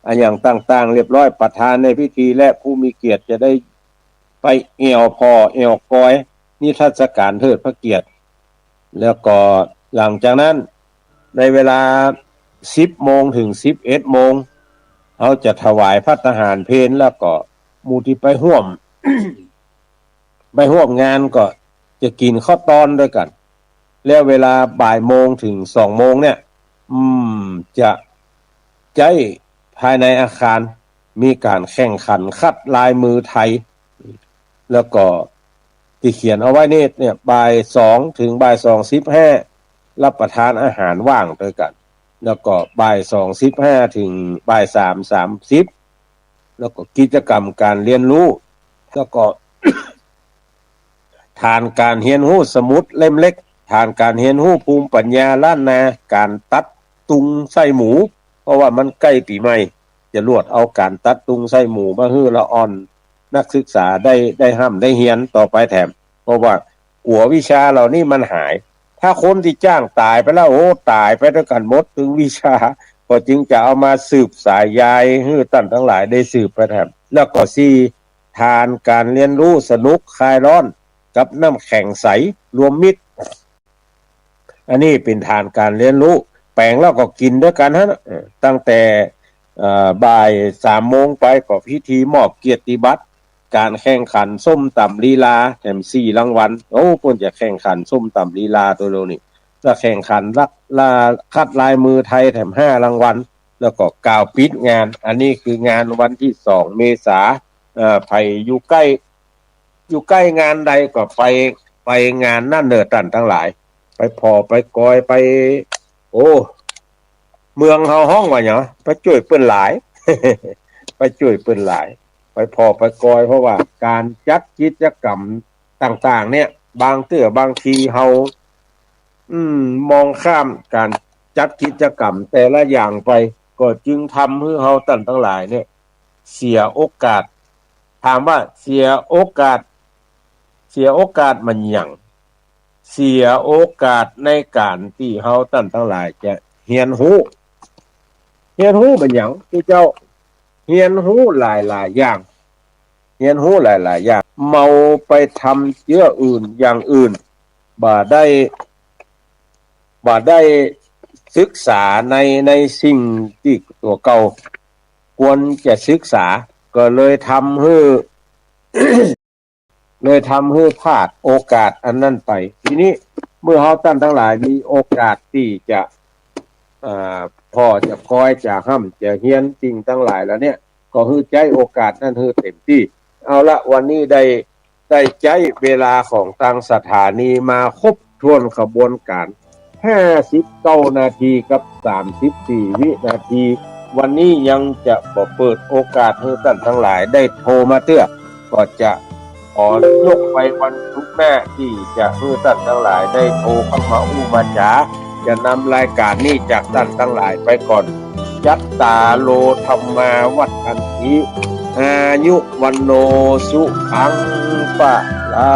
อันอย่างต่างๆเรียบร้อยประธานในพิธีและผู้มีเกียรติจะได้ไปเอวพอเอวก้อยนิทรรศการเทิดพระเกียรติแล้วก็หลังจากนั้นในเวลา10 โมงถึง11 โมงเขาจะถวายพระทหารเพลแล้วก็หมู่ที่ไปร่วม ไปร่วมงานก็จะกินข้าวตอนด้วยกันแล้วเวลาบ่ายโมงถึง2 โมงเนี่ยจะใจภายในอาคารมีการแข่งขันคัดลายมือไทยแล้วก็ที่เขียนเอาไว้นี่เนี่ยบ่าย2ถึงบ่าย2:15รับประทานอาหารว่างด้วยกันแล้วก็บ่าย2:15ถึงบ่าย3:30แล้วก็กิจกรรมการเรียนรู้แล้วก็ ฐานการเรียนรู้สมุดเล่มเล็กฐานการเรียนรู้ภูมิปัญญาล้านนาการตัดตุงไส้หมูเพราะว่ามันใกล้ปีใหม่จะรวดเอาการตัดตุงไส้หมูมาฮื้อละอ่อนนักศึกษาได้ห้ำได้เรียนต่อไปแถมเพราะว่าหัววิชาเหล่านี้มันหายถ้าคนที่จ้างตายไปแล้วโอ้ตายไปด้วยกันหมดถึงวิชาก็จึงจะเอามาสืบสายยายฮื้อตั้นทั้งหลายได้สืบไปแถมแล้วก็4ฐานการเรียนรู้สนุกคลายร้อนกับน้ำแข็งใสรวมมิตรอันนี้เป็นฐานการเรียนรู้แปลงแล้วก็กินด้วยกันฮะตั้งแต่บ่าย3 โมงไปก็พิธีมอบเกียรติบัตรการแข่งขันส้มตำลีลาแถม4 รางวัลโอ้เพิ่นจะแข่งขันส้มตำลีลาตัวโลนี่แล้วแข่งขันคัดลายมือไทยแถม5 รางวัลแล้วก็กล่าวปิดงานอันนี้คืองานวันที่2 เมษายนไผอยู่ใกล้งานใดก็ไปงานนั่นเนิดตันทั้งหลายไปพอไปกอยไปโอ้เมืองเฮาห้องว่าหยังไปช่วยเปิ้นหลาย ไปช่วยเปิ้นหลายไปพอไปกอยเพราะว่าการจัดกิจกรรมต่างๆเนี่ยบางทีเฮามองข้ามการจัดกิจกรรมแต่ละอย่างไปก็จึงทำให้เฮาทั้งหลายเนี่ยเสียโอกาสถามว่าเสียโอกาสมันหยังเสียโอกาสในการที่เฮาทั้งหลายจะเรียนรู้เป็นหยังที่เจ้าเรียนรู้หลายๆอย่างเรียนรู้หลายๆอย่างเมาไปทำเยอะอื่นอย่างอื่นบ่ได้ศึกษาในสิ่งที่ตัวเก่าควรจะศึกษาก็เลยทำให้พลาดโอกาสอันนั้นไปทีนี้เมื่อเฮาทั้งหลายมีโอกาสที่จะพอจะคอยจะห้ำจะเฮียนสิ่งทั้งหลายแล้วเนี่ยก็คือใจโอกาสนั้นคือเต็มที่เอาละวันนี้ได้ใจเวลาของทางสถานีมาครบถ้วนขบวนการ59 นาทีกับ34 วินาทีวันนี้ยังจะบ่เปิดโอกาสให้ท่านทั้งหลายได้โทรมาเตื้อก็จะขอยกไปวันทุกหน้าที่จะให้ท่านทั้งหลายได้โทรเข้ามาอู้มาจ๋าจะนำรายการนี้จากท่านทั้งหลายไปก่อนยัตตาโลธรรมาวัฏันติอายุวันโนสุขังปะลา